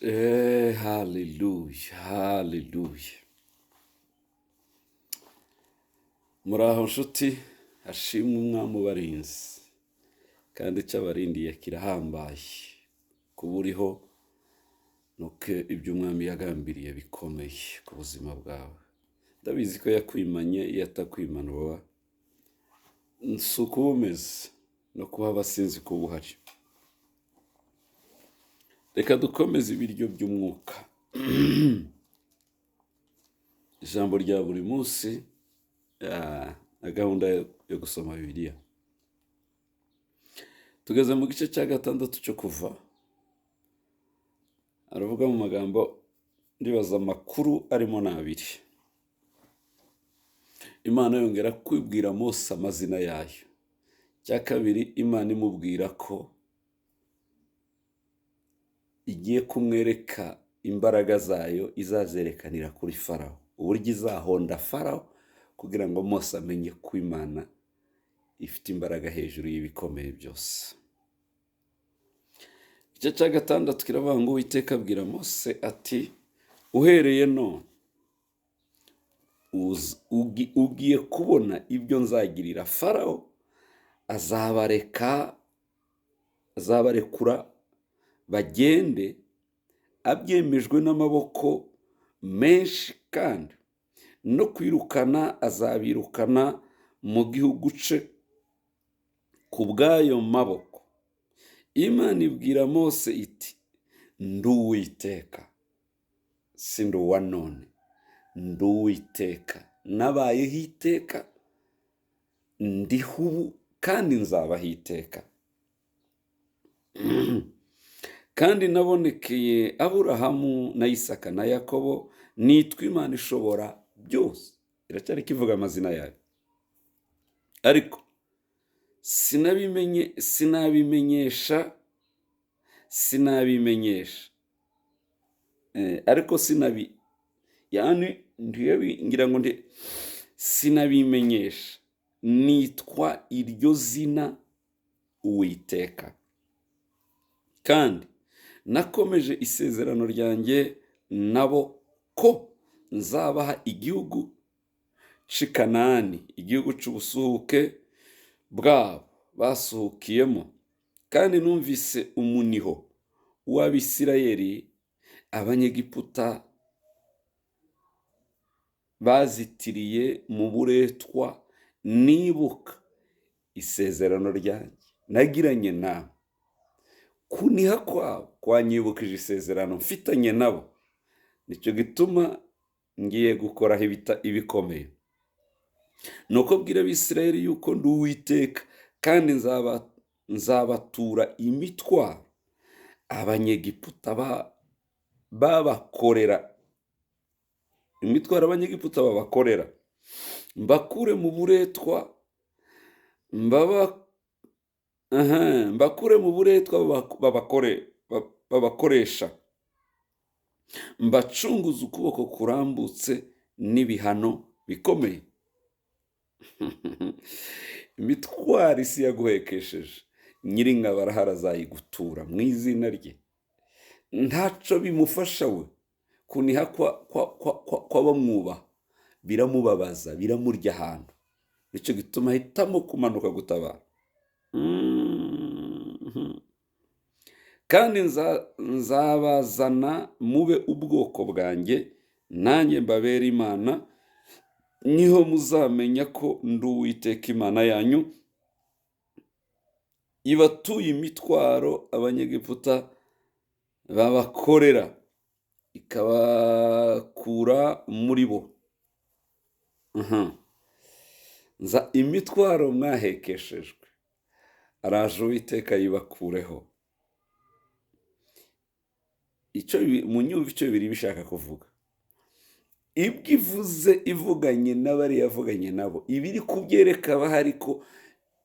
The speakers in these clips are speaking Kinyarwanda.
Hallelujah, hallelujah. Muraho nshuti, hashimwe umwami ubarinzi, kandi icyo abarindiye kirahambaye. Kuba uriho nuko ibyo umwami yagambiriye bikomeye ku buzima bwawe. Ndabizi ko yakwimanye, iyo atakwimana uba si uko uba umeze, no kuba abasinzi ko uba uhari. Reka dukomeze ibiryo by'umwuka. Ijambo rya buri munsi na gahunda yo gusoma Bibiliya. Tugeze mu gice cya 6 cyo kuva. Aravuga mu magambo ndibaza amakuru arimo n'abiri. Imana yongera kwibwira Mose amazina yayo. Cya kabiri, Imana imubwira ko igiye kumwereka imbaraga zayo izazerekanira kuri Farawo, uburyo izahonda Farawo kugira ngo Mose amenye ko Imana ifite imbaraga hejuru y'ibikomeye byose. Igice cya 6 kiravuga ngo Uwiteka abwira Mose ati, uhereye none ugiye kubona ibyo nzagirira Farawo, azabarekura bagende abyemejwe n'amaboko menshi, kandi no kwirukana azabirukana mu gihugu ce ku bw'ayo maboko. Imana ibwira Mose iti, ndi Uwiteka, si ndi uwa none, ndi Uwiteka, nabayeho iteka, ndiho ubu, kandi nzabaho iteka. Kandi nabonekeye Aburahamu na Isaka na Yakobo, nitwa Imana ishobora byose. Iracyari kivuga amazina yayo. Ariko sinabimenyesha ariko ngira ngo sinabimenyesha, nitwa iryo zina Uwiteka. Kandi nakomeje isezerano ryanjye nabo ko nzabaha igihugu cy'i Kanani, igihugu cy'ubusuhuke bwabo basuhukiyemo. Kandi numvise umuniho w'Abisirayeli Abanyegiputa bazitiriye mu buretwa, nibuka isezerano ryanjye nagiranye nabo. Kuniha kwabo kwanyibukije isezerano mfitanye nabo, nicyo gituma ngiye gukoraho ibikomeye. Nuko bwira Abisirayeli yuko ndi Uwiteka, kandi nzabatura imitwaro Abanyegiputa babakorera, imitwaro Abanyegiputa babakorera, mbakure mu buretwa babakoresha, mbacunguze ukuboko kurambutse n'ibihano bikomeye. Imitwaro isi yaguhekesheje, Nyiringabo arahari azayigutura mu izina rye. Ntaco bimufasha we, kuniha kw'abamwubaha biramubabaza, biramurya ahantu. Nicyo gituma ahitamo kumanuka gutabara. Kandi nzabazana mube ubwoko bwanjye, nanjye mbabere Imana. Niho muzamenya ko ndi Uwiteka Imana yanyu, ibatuye imitwaro Abanyegiputa babakorera, ikabakura muri bo. Imitwaro mwahekeshejwe, araje Uwiteka yibakureho. Munyumva icyo biri bishaka kuvuga. Ibyo ivuze ivuganye n'abari yavuganye nabo, ibiri kubyereka bahari ko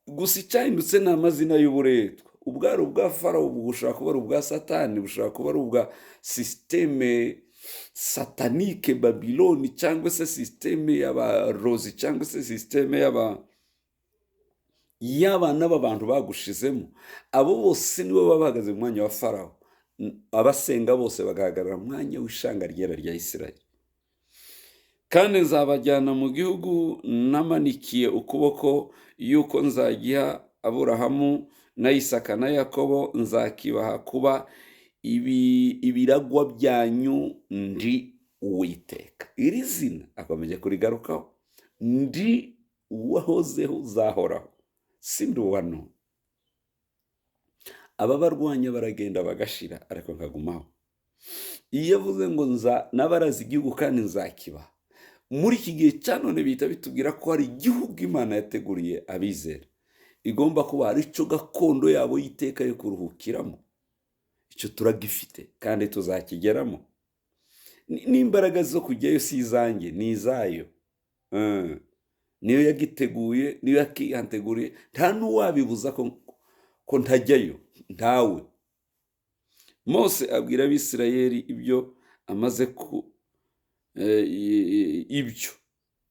gusa icyahindutse ni amazina y'uburetwa. Ubwari ubwa Farawo, bushobora kuba ari ubwa Satani, bushobora kuba ari ubwa sisiteme satanike Babiloni, cyangwa se sisiteme y'abarozi, cyangwa se sisiteme y'abana b'abantu bagushizemo. Abo bose nibo baba bahagaze mu mwanya wa Farawo. abasenga bose bagahagarara mu mwanya w'ishanga ryera rya Isirayeli. Kandi nzabajyana mu gihugu namanikiye ukuboko yuko nzagiha Aburahamu na Isaka na Yakobo, nzakibaha kuba ibiragwa byanyu, ndi Uwiteka. Iri zina akomeje kurigarukaho, ndi uwahozeho uzahoraho, sindi uwa none. Ababarwanya baragenda bagashira, ariko nkagumaho. Iyo avuze ngo nabaraza igihugu kandi nzakibaha, muri iki gihe cya none bihita bitubwira ko hari igihugu Imana yateguriye abizera, igomba kuba ari cyo gakondo yabo y'iteka yo kuruhukiramo. Icyo turagifite kandi tuzakigeramo. N'imbaraga zo kujyayo si izanjye, ni izayo. Niyo yagiteguye, niyo yakihanteguriye, nta n'uwabibuza ko ntajyayo, ntawe. Mose abwira Abisirayeli ibyo amaze ibyo,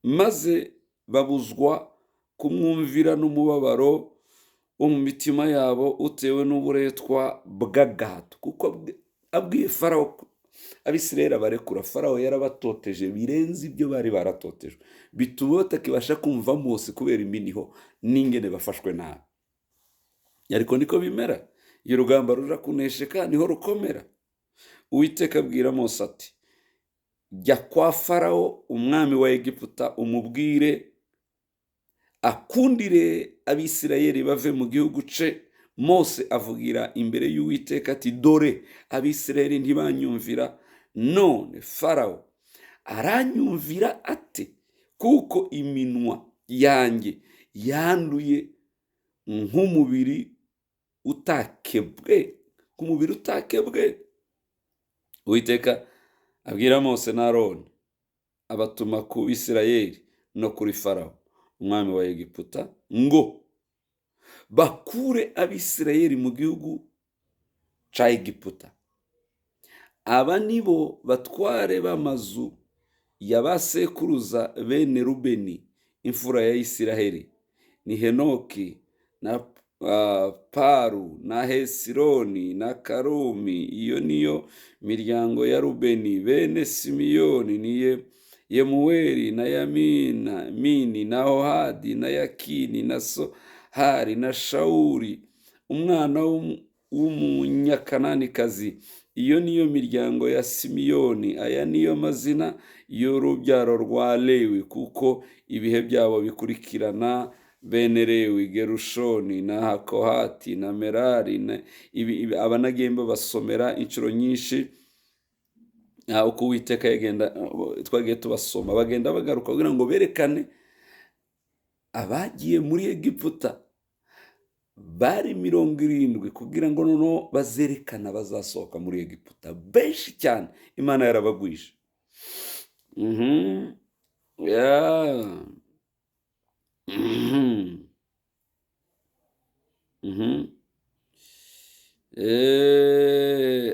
maze babuzwa kumwumvira n'umubabaro wo mu mitima yabo utewe n'uburetwa bw'agahato, kuko abwiye Farawo Abisirayeli abarekura, Farawo yarabatoteje birenze ibyo bari baratotejwe, bituma batakibasha kumva Mose kubera iminiho n'ingene bafashwe nabi. Ariko niko bimera, iyo urugamba ruja kunesheka niho rukomera. Uwiteka abwira Mose ati, jya kwa Farawo umwami wa Egiputa, umubwire akundire Abisirayeli bave mu gihugu ce. Mose avugira imbere y'Uwiteka ati, dore Abisirayeli ntibanyumvira, none Farawo aranyumvira ate? Kuko iminwa yanjye yanduye nk'umubiri utakebwe, nk'umubiri utakebwe. Uwiteka abwira Mose na Aroni, abatuma ku Bisirayeli no kuri Farawo umwami wa Egiputa, ngo bakure Abisirayeli mu gihugu ca Egiputa. Aba nibo batware b'amazu ya basekuruza bene Rubeni, imfura ya Isiraheli, ni Henoki na Paru na Hesironi na Karumi. Iyo niyo miryango ya Rubeni. Bene Simiyoni ni Yemuweli na Mini na Ohadi na Yakini na Sohari na Shawuri umwana w'umunyakananikazi. Iyo niyo miryango ya Simiyoni. Aya niyo mazina y'urubyaro rwa Lewi, kuko ibihe byabo bikurikirana: bene Lewi, Gerushoni na Kohati na Merari. Aba nagemba basomera inshuro nyinshi uko Uwiteka twagiye tubasoma, bagenda bagaruka kugira ngo berekane abagiye muri Egiputa bari 70, kugira ngo noneho bazerekana bazasohoka muri Egiputa benshi cyane. Imana yarabagwisha.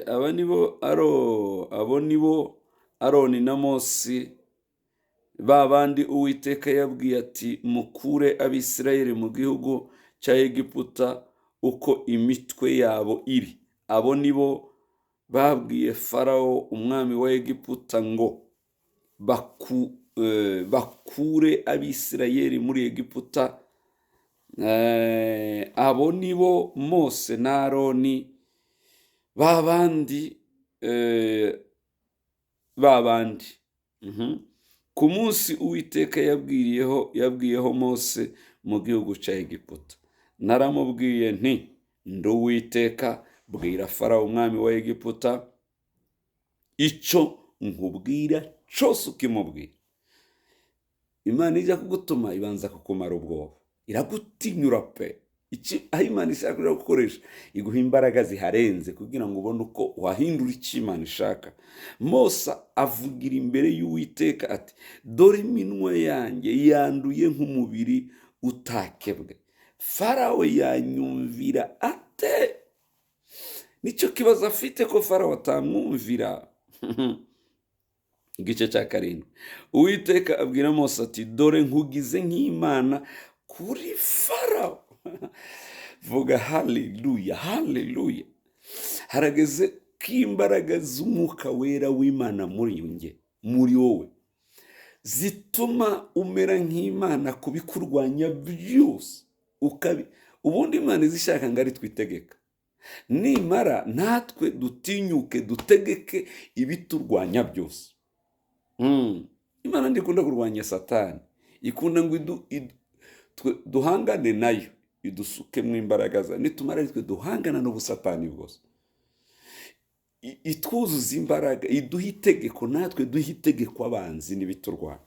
Abo nibo Aroni na Mose, ba bandi Uwiteka yabwiye ati, mukure Abisirayeli mu gihugu cya Egiputa uko imitwe yabo iri. Abo nibo babwiye Farawo umwami wa Egiputa ngo bakure Abisirayeli muri Egiputa. Abo nibo Mose na Aroni, babandi ku munsi Uwiteka yabwiyeho Mose mu gihugu cya Egiputa. Naramubwiye nti, ndi Uwiteka, bwira Farawo umwami wa Egiputa icyo nkubwira cyose ukimubwira. Imana ijya kugutuma ibanza kukumara ubwoba, iragutinyura pe. Aho Imana ishaka gukoresha, iguha imbaraga ziharenze kugira ngo ubone uko wahindura icyo Imana ishaka. Mose avugira imbere y'Uwiteka ati, dore iminwa yanjye yanduye nk'umubiri utakebwe. Farawo yanyumvira ate? Nicyo kibazo afite, ko Farawo atamwumvira. Igice cya 7. Uwiteka abwira Mose ati, dore nkugize nk'Imana kuri Farawo. Vuga haleluya, haleluya. Harageze imbaraga z'umwuka wera w'Imana muri wowe zituma umera nk'Imana kubikurwanya byose. Ubundi Imana izishaka ngo ari twitegeka, nimara natwe dutinyuke dutegeke ibiturwanya byose. Imana ndikunda kurwanya Satani, ikunda ngo duhangane nayo, idusukemo imbaraga zayo. Nitumara twe duhangana n'ubusatani bwose, itwuzuza imbaraga, iduha itegeko, natwe duha itegeko abanzi n'ibiturwanya.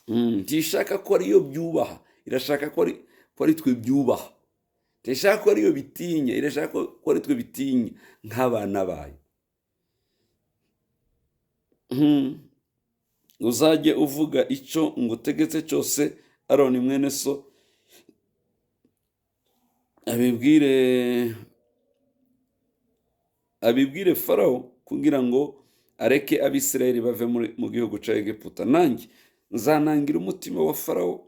Ntishaka ko ariyo byubaha, irashaka ko ari twe byubaha. Ntishaka ko ariyo bitinya, irashaka ko ari twe bitinya nk'abana bayo. Uzajye uvuga icyo ngutegetse cyose Aroni mwene so abibwire Farawo kugira ngo areke Abisirayeli bave mu gihugu cya Egiputa. Nanjye nzanangira umutima wa Farawo,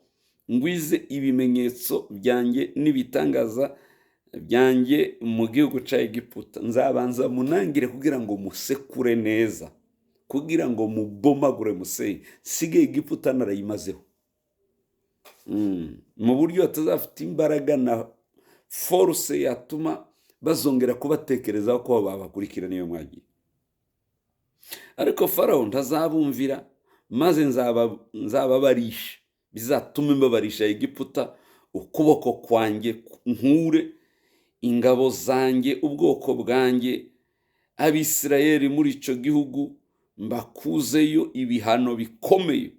ngwize ibimenyetso byanjye n'ibitangaza byanjye mu gihugu cya Egiputa. Nzabanza munangire kugira ngo musekure neza, kugira ngo mubomagure musenye, sige Egiputa narayimazeho. Mu buryo atazafite imbaraga na force yatuma bazongera kubatekerezaho ko babakurikira niyo mwagiye. Ariko Farawo ntazabumvira, maze nzababarisha, bizatume mbabarisha Egiputa ukuboko kwanjye, nkure ingabo zanjye, ubwoko bwanjye Abisirayeli muri icyo gihugu, mbakuzeyo ibihano bikomeye.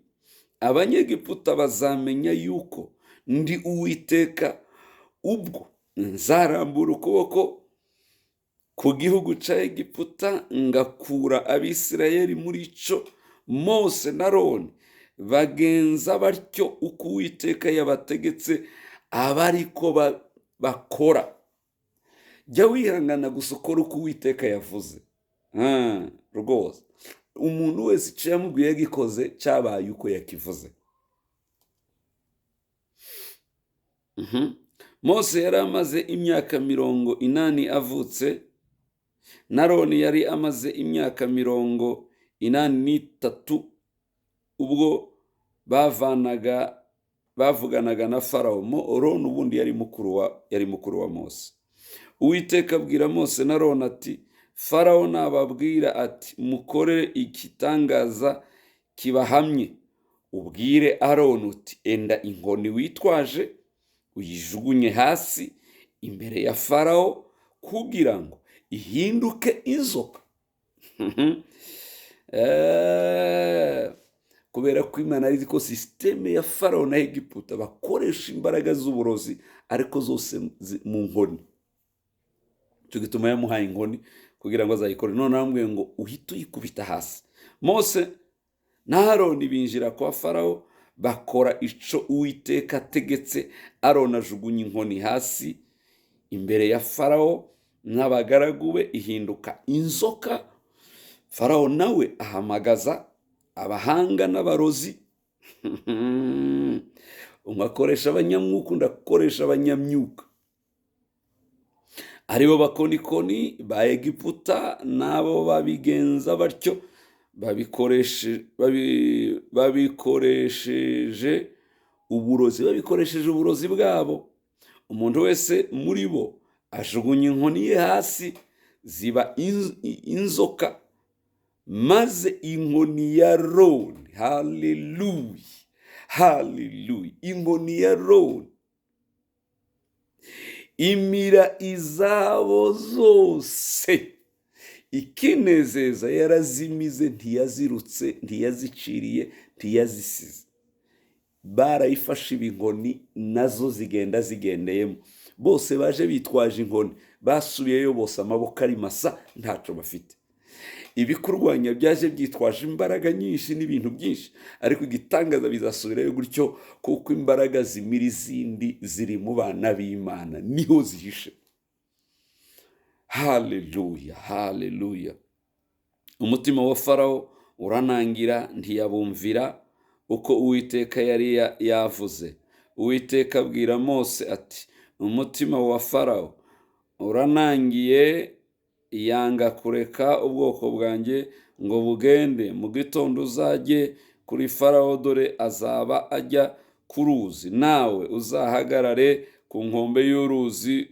Abanyegiputa bazamenya yuko ndi Uwiteka ubwo nzarambura ukuboko ku gihugu cya Egiputa ngakura Abisirayeli muri cyo. Mose na Aroni bagenza batyo uko Uwiteka yabategetse, aba ariko bakora. Jya wihangana gusa ukora uko Uwiteka yavuze rwose. Umuntu wese icyo yamubwiye yagikoze, cyabaye uko yakivuze. Mose yari amaze imyaka 80 avutse, na Aroni yari amaze imyaka 83 ubwo bavuganaga na Farawo. Aroni ubundi yari mukuru wa Mose. Uwiteka abwira Mose na Aroni ati, Farawo nababwira ati mukore igitangaza kibahamye, ubwire Aroni uti enda inkoni witwaje uyijugunye hasi imbere ya Farawo kugira ngo ihinduke inzoka. Kubera ko Imana ari ko systeme ya Farawo na Egiputa bakoresha imbaraga z'uburozi, ariko zose mu nkoni. Cyo gituma yamuhaye inkoni kugira ngo azayikore. None amubwiye ngo uhite uyikubita hasi. Mose na Aroni binjira kwa Farawo, bakora ico Uwiteka ategetse. Aroni ajugunya inkoni hasi imbere ya Farawo n'abagaragu be, ihinduka inzoka. Farawo nawe ahamagaza abahanga n'abarozi. Umwe akoresha abanyamwuka, undi akoresha abanyamyuka, aribo bakonikoni ba Egiputa. Nabo babigenza batyo, babikoresheje uburozi bwabo. Umuntu wese muri bo ajugunya inkoni ye hasi, ziba inzoka, maze inkoni ya Aroni, haleluya, inkoni ya Aroni imira izabo zose. Ikinezeza yarazimize, ntiyazirutse, ntiyaziciriye, ntiyazisize. Barayifashe inkoni nazo zigenda zigendeyemo. Bose baje bitwaje inkoni, basubiyeyo bose amaboko ari masa, ntaco bafite. Ibikurwanya byaje byitwaje imbaraga nyinshi n'ibintu byinshi, ariko igitangaza bizasubirayo gutyo, kuko imbaraga zimira izindi ziri mu bana b'Imana, niho zihishe. Haleluya. Umutima wa Farawo uranangira, ntiyabumvira uko Uwiteka yari yavuze. Uwiteka abwira Mose ati, umutima wa Farawo uranangiye yanga kureka ubwoko bwanjye ngo bugende. Mu gitondo uzajye kuri Farawo, dore azaba ajya ku ruzi, nawe uzahagarare ku nkombe y'uruzi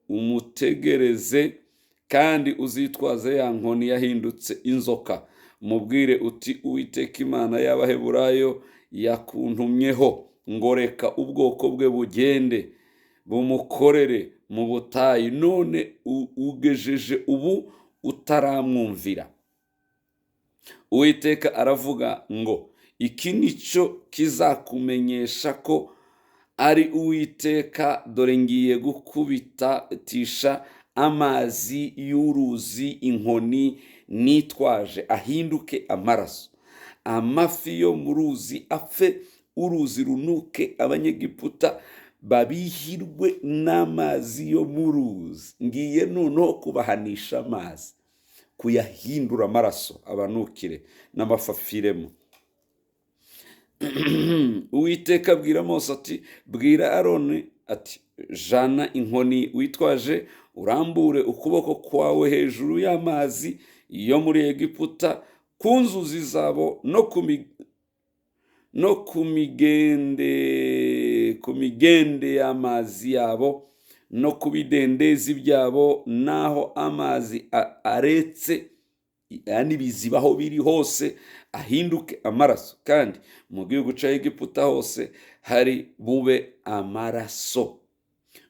umutegereze, kandi uzitwaze ya nkoni yahindutse inzoka. Umubwire uti Uwiteka Imana y'Abaheburayo yakuntumyeho ngo reka ubwoko bwe bugende bumukorere mu butayu, none ugejeje ubu utaramwumvira. Uwiteka aravuga ngo iki ni cyo kizakumenyesha ko ari Uwiteka, dore ngiye gukubitisha amazi y'uruzi inkoni nitwaje ahinduke amaraso, amafi yo mu ruzi apfe, uruzi runuke, abanyegiputa babihirwe n'amazi yo mu ruzi. Ngiye noneho kubahanisha amazi, kuyahindura amaraso, abanukire n'amafafiremo. Uwiteka abwira Mose ati bwira Aroni ati jana inkoni witwaje, urambure ukuboko kwawe hejuru y'amazi yo muri Egiputa, ku nzuzi zabo no ku migende y'amazi yabo no ku bidendezi byabo, naho amazi aretse, yani bizibaho biri hose, ahinduke amaraso, kandi mu gihugu cya Egiputa hose hari bube amaraso,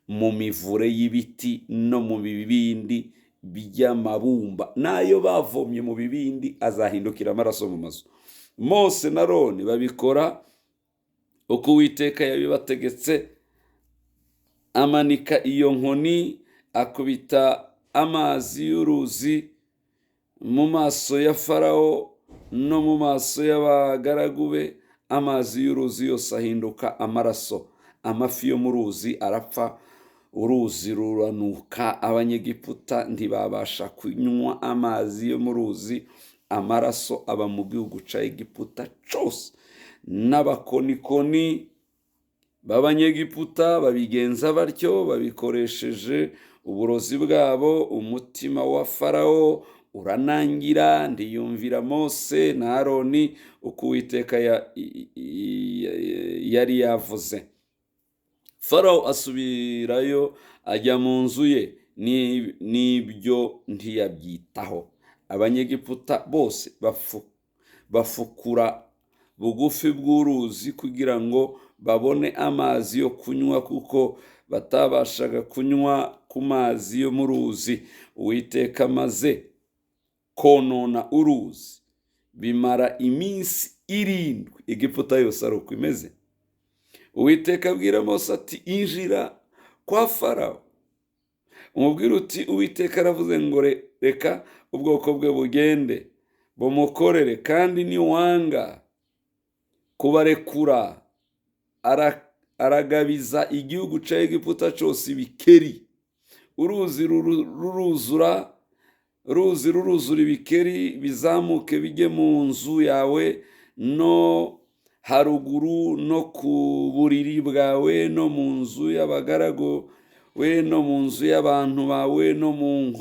mu mivure y'ibiti no mu bibindi by'amabumba, nayo bavomye mu bibindi azahindukira amaraso mu mazu. Mose na Aroni babikora uko Uwiteka yabibategetse. Amanika iyo nkoni, akubita amazi y'uruzi mu maso ya Farawo no mu maso y'abagaragu be. Amazi y'uruzi yose ahinduka amaraso, amafi yo mu ruzi arapfa, uruzi ruranuka, abanyegiputa ntibabasha kunywa amazi yo mu ruzi, amaraso aba mu gihugu cya Egiputa cyose. N'abakonikoni b'abanyegiputa babigenza batyo, babikoresheje uburozi bwabo. Umutima wa Farawo uranangira, ndiyumvira Mose na Aroni uko Uwiteka yari yavuze. Farawo asubirayo ajya mu nzu ye, n'ibyo ntiyabyitaho. Abanyegiputa bose bafukura bugufi bw'uruzi kugira ngo babone amazi yo kunywa, kuko batabashaga kunywa ku mazi yo mu ruzi. Uwiteka amaze konona uruzi, bimara iminsi 7. Egiputa yose ari uko imeze. Uwiteka abwira Mose ati injira kwa Farawo, umubwire uti Uwiteka aravuze ngo reka ubwoko bwe bugende bumukorere, kandi niwanga kubarekura aragabiza igihugu cya Egiputa cyose ibikeri. Uruzi ruruzura ibikeri, bizamuke bijye mu nzu yawe no haruguru, no ku buriri bwawe, no mu nzu y'abagaragu we, no mu nzu y'abantu bawe, no mu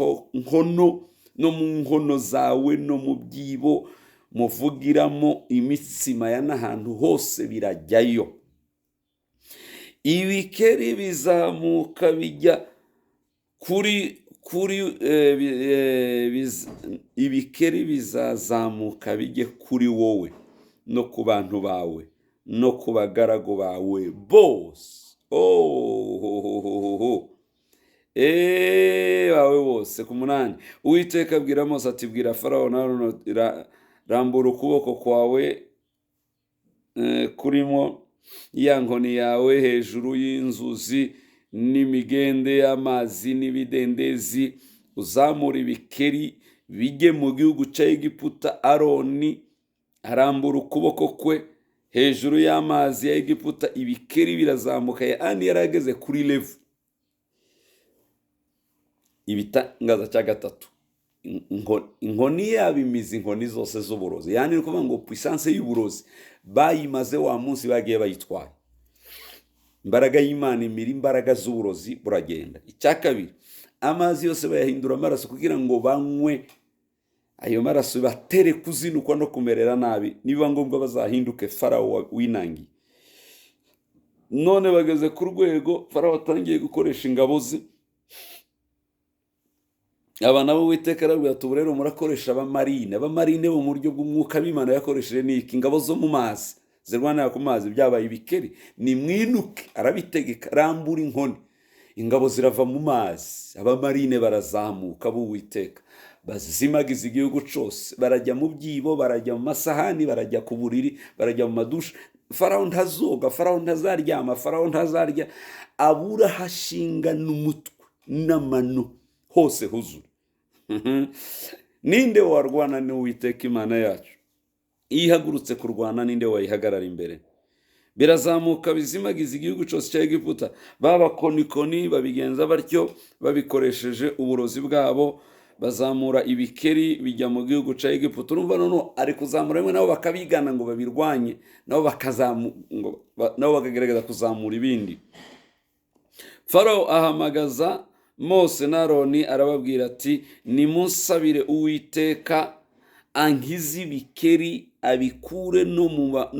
nkono zawe, no mu byibo muvugiramo imitsima ya n'ahantu hose birajyayo. Ibikeri bizamuka bijya ibikeri bizazamuka bijye kuri wowe no ku bantu bawe no ku bagaragu bawe bose. Bawe bose. Ku 8, Uwiteka abwira Mose ati bwira Farawo na Aroni, rambura ukuboko kwawe kurimo ya nkoni yawe hejuru y'inzuzi n'imigende y'amazi n'ibidendezi, uzamura ibikeri bijye mu gihugu cya Egiputa. Aroni arambura ukuboko kwe hejuru y'amazi ya Egiputa, ibikeri birazamuka. Yani yarageze kuri level. Ibitangaza cya 3, inkoni yabimize inkoni zose z'uburozi. Yani ni kuvuga ngo puissance y'uburozi bayimaze wa munsi bagiye bayitwaye. Imbaraga y'Imana imira imbaraga z'uburozi buragenda. Icya 2, amazi yose bayahindura amaraso kugira ngo banywe ayo maraso batere kuzinukwa no kumerera nabi, niba ngombwa bazahinduke Farawo winangiye. None bageze ku rwego Farawo atangiye gukoresha ingabo ze. Aba nabo Uwiteka arabwira ati ubu rero murakoresha abamarine bo mu buryo bw'umwuka b'Imana yakoresheje n'iki, ingabo zo mu mazi zirwanira ku mazi byabaye ibikeri, nimwinuke. Arabitegeka, rambura inkoni, ingabo zirava mu mazi, abamarine barazamuka b'Uwiteka bazimagiza igihugu cyose, barajya mu byibo, barajya mu masahani, barajya ku buriri, barajya mu madushe. Farawo ntazoga, Farawo ntazaryama, Farawo ntazarya, abura hashinga n'umutwe n'amano hose huzura. Ninde warwana n'Uwiteka Imana yacu? Iyo ihagurutse kurwana ninde wayihagarara imbere? Birazamuka bizimagiza igihugu cyose cya Egiputa. Babakonikoni babigenza batyo babikoresheje uburozi bwabo, bazamura ibikeri bijya mu gihugu cya Egiputa. Urumva none ari kuzamura bimwe nabo bakabigana ngo babirwanye, nabo bakagerageza kuzamura ibindi. Farawo ahamagaza Mose na Aroni arababwira ati nimunsabire Uwiteka ankize ibikeri abikure no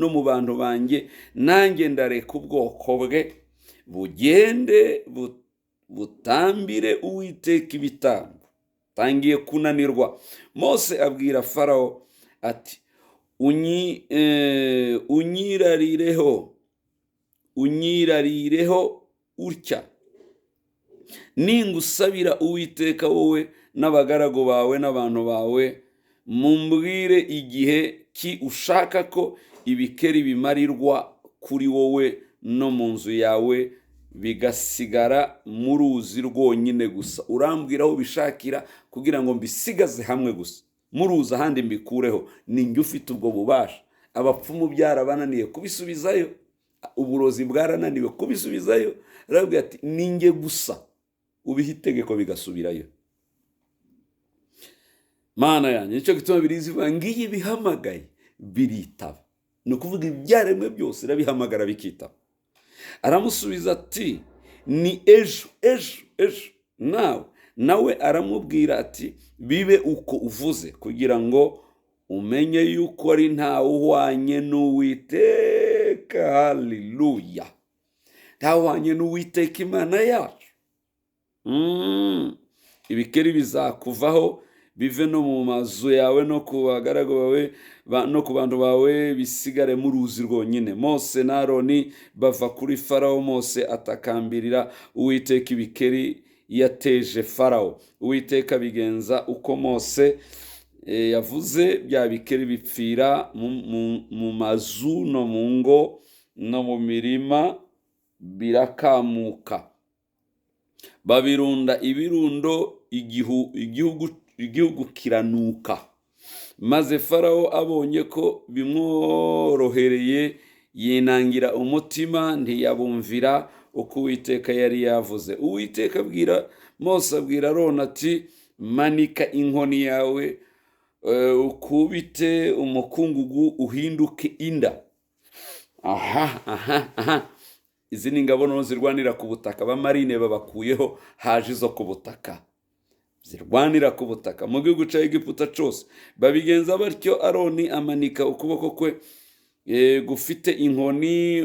mu bantu banjye, nanjye ndareka ubwoko bwe bugende butambire Uwiteka ibitambo. Tangiye kunanirwa. Mose abwira Farawo ati unyirarireho utya, ningusabira Uwiteka wowe n'abagaragu bawe n'abantu bawe, mumbwire igihe ki ushaka ko ibikeri bimarirwa kuri wowe no mu nzu yawe, bigasigara mu ruzi rwonyine gusa. Urambwira aho bishakira kugira ngo mbisigaze hamwe gusa, mu ruzi ahandi mbikureho. Ninjye ufite ubwo bubasha. Abapfumu byarabananiye kubisubizayo, uburozi bwarananiwe kubisubizayo. Arabwira ati ninjye gusa ubiha itegeko bigasubirayo. Mana yanjye, nicyo gituma birizivuga ngiyi bihamagaye biritaba. Ni ukuvuga ibyaremwe byose irabihamagara bikitaba. Aramusubiza ati ni ejo. Nawe aramubwira ati bibe uko uvuze, kugira ngo umenye yuko ari ntawe uhwanye n'Uwiteka. Haleluya! Ntawe uhwanye n'Uwiteka Imana yacu. Ibikeri bizakuvaho bive no mu mazu yawe no ku bagaragu bawe no ku bantu bawe, bisigare mu ruzi rwonyine. Mose na Aroni bava kuri Farawo. Mose atakambirira Uwiteka ibikeri yateje Farawo. Uwiteka bigenza uko Mose yavuze, bya bikeri bipfira mu mazu no mu ngo no mu mirima, birakamuka. Babirunda ibirundo, igihugu kiranuka. Maze Farawo abonye ko bimworohereye, yinangira umutima, ntiyabumvira uko Uwiteka yari yavuze. Uwiteka abwira Mose, abwira Aroni ati manika inkoni yawe, ukubite umukungugu uhinduke inda. Izi ni ingabo noneho zirwanira ku butaka. Abamarine babakuyeho, haje izo ku butaka zirwanira ku butaka mu gihugu cya Egiputa cyose. Babigenza batyo. Aroni amanika ukuboko kwe gufite inkoni,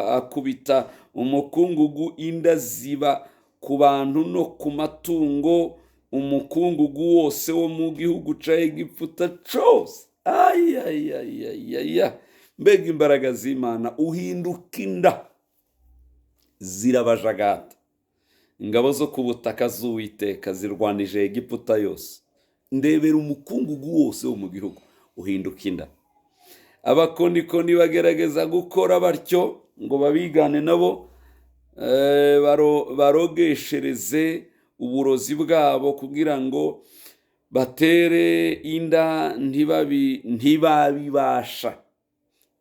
akubita umukungugu, inda ziba ku bantu no ku matungo, umukungugu wose wo mu gihugu cya Egiputa cyose. Mbega imbaraga z'Imana! Uhinduka inda, zirabajagata. Ingabo zo ku butaka z'Uwiteka zirwanije Egiputa yose. Ndebera umukungugu wose wo mu gihugu uhinduka inda. Abakonikoni bagerageza gukora batyo ngo babigane nabo, barogeshereze uburozi bwabo kugira ngo batere inda, ntibabibasha.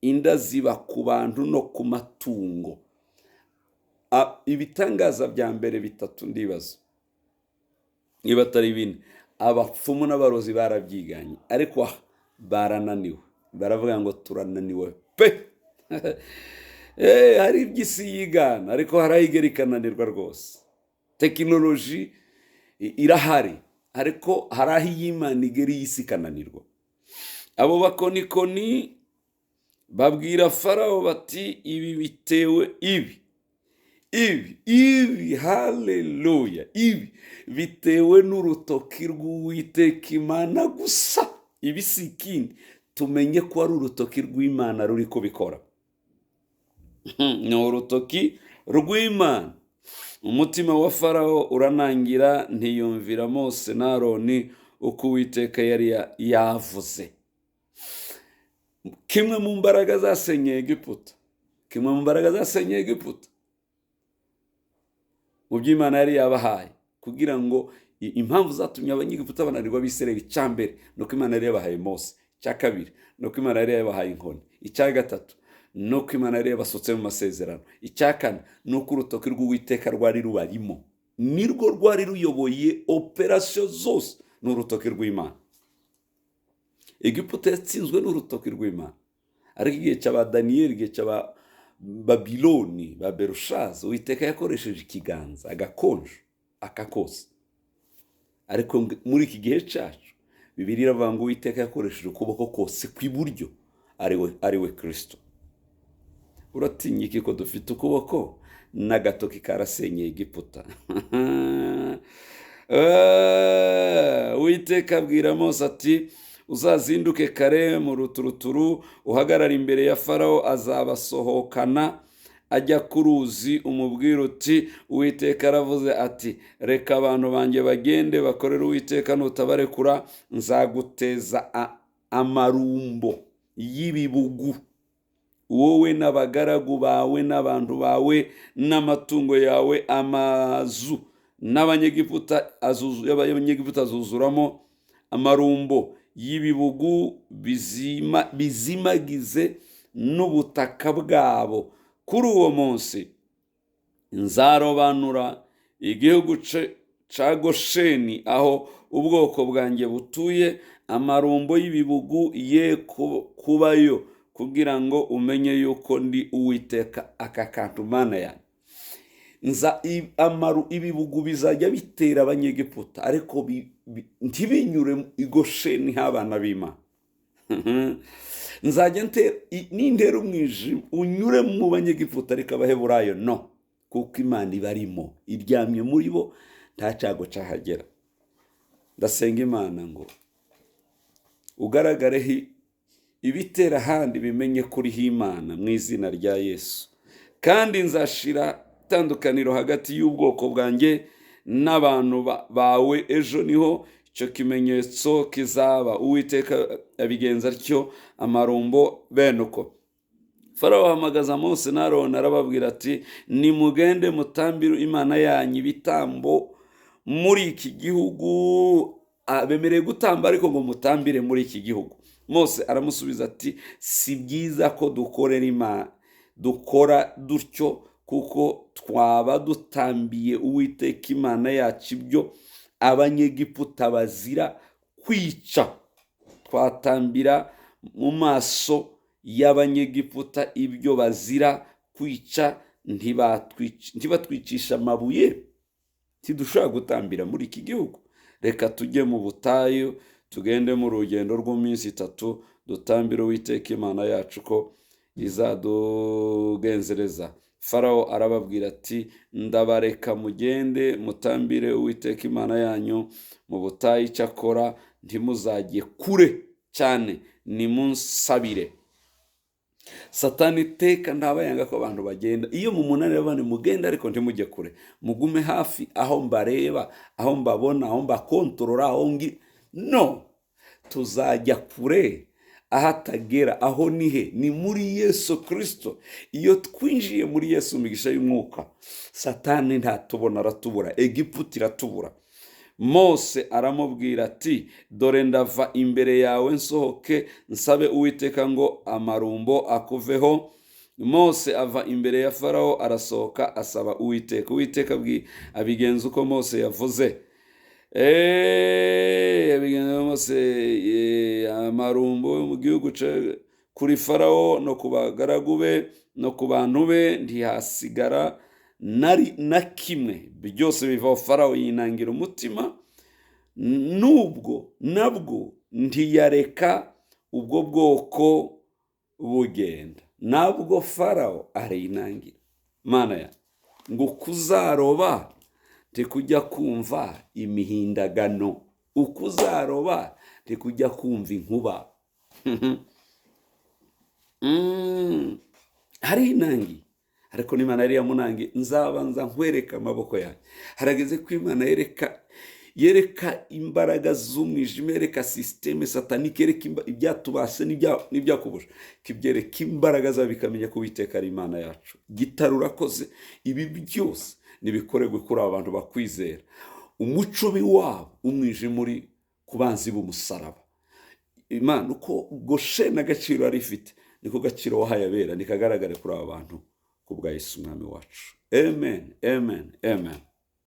Inda ziba ku bantu no ku matungo. Ibitangaza bya mbere bitatu ndibaza niba atari bine, abapfumu n'abarozi barabyiganye, ariko barananiwe. Baravuga ngo turananiwe pe. Hari iby'isi yigana, ariko hari ayigera ikananirwa rwose. Tekinoloji irahari, ariko hari aho iy'Imana igera iy'isi ikananirwa. Abo bakonikoni babwira Farawo bati ibi bitewe ibi haleluya, ibi bitewe n'urutoki rw'Uwiteka Imana gusa. Ibi si ikindi, tumenye ko ari urutoki rw'Imana ruri kubikora. Ni urutoki rw'Imana. Umutima wa Farawo uranangira, ntiyumvira Mose na Aroni uko Uwiteka yari yavuze. Kimwe mu mbaraga zasenyeye Egiputa, mu by'Imana yari yabahaye, kugira ngo impamvu zatumye abanyegiputa bananirwa Abisirayeli, icya mbere ni uko Imana yari yabahaye Mose, icya kabiri ni uko Imana yari yabahaye inkoni, icya gatatu ni uko Imana yari yabasutse mu masezerano, icya kane ni uko urutoki rw'Uwiteka rwari rubarimo, nirwo rwari ruyoboye operasiyo zose, ni urutoki rw'Imana. Egiputa yatsinzwe n'urutoki rw'Imana, ariko igihe cy'aba Daniyeli, igihe cy'aba Babiloni, ba Berushaza, Uwiteka yakoresheje ikiganza, agakonje akakosa. Ariko muri iki gihe cyacu Bibiliya iravuga ngo Uwiteka yakoresheje ukuboko kose kw'iburyo, ari we Kristo. Uratinya iki ko dufite ukuboko n'agatoki karasenyeye Egiputa? Uwiteka abwira Mose ati uzazinduke kare mu ruturuturu, uhagarara imbere ya Farawo, azabasohokana ajya ku ruzi, umubwira uti Uwiteka aravuze ati reka abantu banjye bagende bakorere Uwiteka, nutabarekura nzaguteza amarumbo y'ibibugu, wowe n'abagaragu bawe n'abantu bawe n'amatungo yawe, amazu n'abanyegiputa azuzuramo amarumbo y'ibibugu, bizimagize n'ubutaka bwabo. Kuri uwo munsi nzarobanura igihugu ca Gosheni, aho ubwoko bwanjye butuye, amarumbo y'ibibugu ye kubayo, kugira ngo umenye yuko ndi Uwiteka. Aka kantu Mana yanjye, ibibugu bizajya bitera abanyegiputa, ariko ntibinyure i Gosheni nk'abana b'Imana. Nzajya nintera umwijima unyure mu banyegiputa, ariko Abaheburayo no, kuko Imana ibarimo, iryamye muri bo, nta cyago cyahagera. Ndasenga Imana ngo ugaragareho ibitera ahandi bimenye kuriho Imana, mu izina rya Yesu. Kandi nzashira itandukaniro hagati y'ubwoko bwanjye n'abantu bawe, ejo niho icyo kimenyetso kizaba. Uwiteka abigenza atyo, amarumbo bene uko. Farawo ahamagaza Mose na Aroni, arababwira ati nimugende mutambire Imana yanyu ibitambo muri iki gihugu. Bemereye gutamba, ariko ngo mutambire muri iki gihugu. Mose aramusubiza ati si byiza ko dukora dutyo, kuko twaba dutambiye Uwiteka Imana yacu ibyo abanyegiputa bazira kwica. Twatambira mu maso y'abanyegiputa ibyo bazira kwica, ntibatwicisha amabuye, ntidushobora gutambira muri iki gihugu. Reka tujye mu butayu, tugende mu rugendo rw'iminsi 3, dutambire Uwiteka Imana yacu ko izadugenzereza. Farawo arababwira ati ndabareka mugende mutambire Uwiteka Imana yanyu mu butayu, icyakora ntimuzajye kure cyane, nimunsabire. Satani iteka ntabayanga ko abantu bagenda. Iyo mu munaniro bane mugenda, ariko ntimujye kure, mugume hafi, aho mbareba, aho mbabona, aho mbakontorora, no, tuzajya kure ahatagera. Aho nihe? Ni muri Yesu Kristo. Iyo twinjiye muri Yesu, imigisha y'umwuka, Satani ntatubona, aratubura, Egiputa iratubura. Mose aramubwira ati dore ndava imbere yawe, nsohoke nsabe Uwiteka ngo amarumbo akuveho. Mose ava imbere ya Farawo, arasohoka asaba Uwiteka. Uwiteka abigenza uko Mose yavuze. Abigenza Mose amarumbo mu gihugu kuri Farawo no ku bagaragu be no ku bantu be ntihasigara na kimwe, byose bivaho. Farawo yinangira umutima, nabwo ntiyareka ubwo bwoko bugenda. Nabwo Farawo arinangira. Mana ya, ngo kuzaroba ntikujya kumva imihindagano, ukuzaroba ntikujya kumva inkuba. Harinangiye, ariko n'Imana yari yamunangiye, nzabanza nkwereka amaboko yanjye. Harageze ko Imana yereka imbaraga z'umwijima, yereka sisiteme satanike, yereka ibyatubashe n'ibyakubuje, kibyereka imbaraga zawe, bikamenya ko Uwiteka ari Imana yacu. Gitare urakoze, ibi byose nibikorerwe kuri aba bantu bakwizera. Umuco wabo umwijima uri ku banzi b'umusaraba. Imana uko Gosheni agaciro yari ifite, niko gaciro wahaye abera nikagaragare kuri aba bantu, kubwa Yesu umwami wacu. Amen, amen, amen.